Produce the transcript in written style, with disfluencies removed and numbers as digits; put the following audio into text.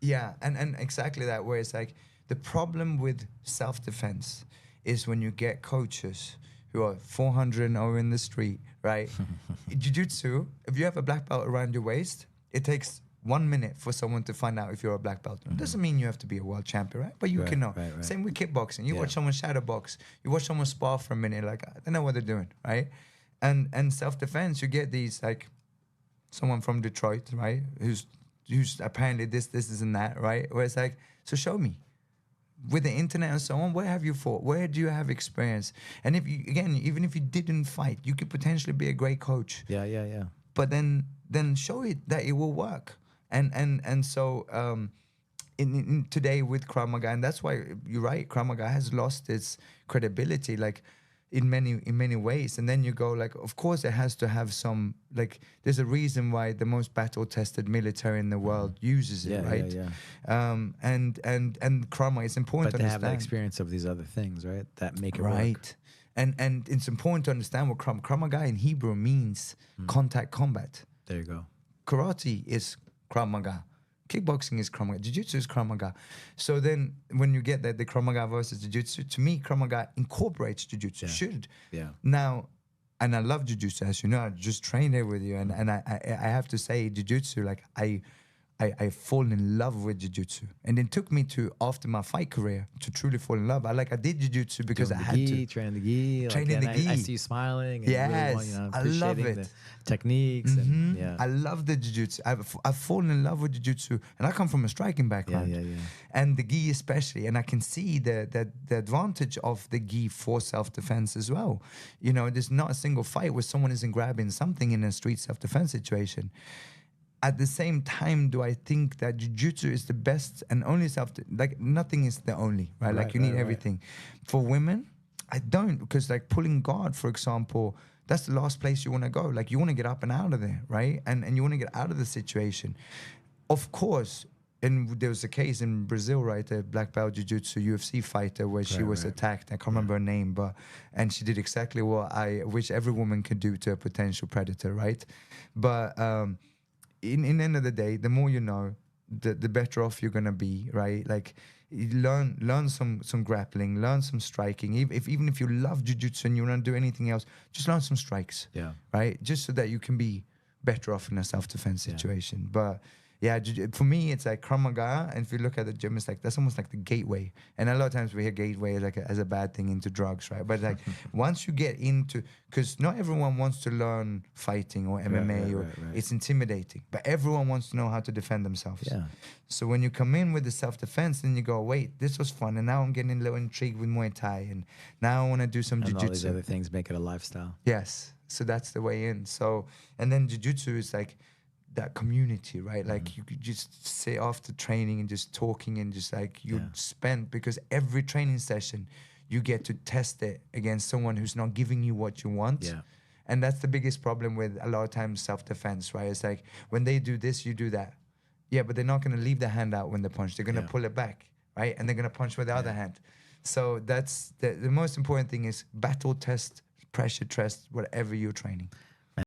Yeah, and exactly that, where it's like the problem with self-defense is when you get coaches who are 400 and over in the street, right? Jiu-Jitsu, if you have a black belt around your waist, it takes 1 minute for someone to find out if you're a black belt. It doesn't mean you have to be a world champion, right? But you can know. Right. Same with kickboxing. You Yeah. watch someone shadow box, you watch someone spar for a minute, like, they know what they're doing, right? And self-defense, you get these, like, someone from Detroit, right? Who's apparently this and that, right? Where it's like, so show me. With the internet and so on, where have you fought? Where do you have experience? And if you, again, even if you didn't fight, you could potentially be a great coach. Yeah. But then show it that it will work. And so in today with Krav Maga, and that's why you're right, Krav Maga has lost its credibility, like in many ways. And then you go like, of course it has to have some, like, there's a reason why the most battle tested military in the world uses it, right? And Krav Maga, it's important But to they understand. have that experience of these other things, right? That make it Right. work. And it's important to understand what Krav Maga in Hebrew means, contact combat. There you go. Karate is Krav Maga. Kickboxing is Krav Maga. Jiu-Jitsu is Krav Maga. So then when you get that, the Krav Maga versus Jiu-Jitsu, to me, Krav Maga incorporates Jiu-Jitsu. Should. Yeah. Now, and I love Jiu-Jitsu, as you know, I just trained there with you. And I have to say, Jiu-Jitsu, like, I fall in love with Jiu-Jitsu. And it took me to, after my fight career, to truly fall in love. I did Jiu-Jitsu because Doing I the had gi, to. training the gi. Training the I gi. see you smiling. And Yes, really I love appreciating it. the techniques. And, yeah. I love the Jiu-Jitsu. I've fallen in love with Jiu-Jitsu, and I come from a striking background. Yeah. And the gi especially, and I can see the advantage of the gi for self-defense as well. You know, there's not a single fight where someone isn't grabbing something in a street self-defense situation. At the same time, do I think that Jiu-Jitsu is the best and only like, nothing is the only, right? Like, you need everything. For women, I don't, because like pulling guard, for example, that's the last place you want to go. Like, you want to get up and out of there, right? And you want to get out of the situation. Of course, and there was a case in Brazil, right? A black belt jiu-jitsu UFC fighter where she was attacked. I can't remember her name, and she did exactly what I wish every woman could do to a potential predator, right? But in the end of the day, the more you know, the better off you're gonna be, right? Like, you learn some grappling, learn some striking. Even if you love jiu-jitsu and you don't do anything else, just learn some strikes, right? Just so that you can be better off in a self-defense situation. But yeah, for me, it's like Krav Maga, and if you look at the gym, it's like, that's almost like the gateway. And a lot of times we hear gateway like as a bad thing into drugs, right? But like, once you get into, because not everyone wants to learn fighting or MMA, or it's intimidating, but everyone wants to know how to defend themselves. Yeah. So when you come in with the self-defense, then you go, wait, this was fun, and now I'm getting a little intrigued with Muay Thai, and now I want to do some And all these Jiu-Jitsu. other things make it a lifestyle. Yes. So that's the way in. So, and then Jiu-Jitsu is like that community, right? Like, you could just sit after training and just talking, and just like you spend, because every training session you get to test it against someone who's not giving you what you want. Yeah. And that's the biggest problem with a lot of times self-defense, right? It's like, when they do this, you do that. Yeah, but they're not going to leave the hand out when they punch. They're going to pull it back, right? And they're going to punch with the other hand. So that's the most important thing is battle test, pressure test, whatever you're training.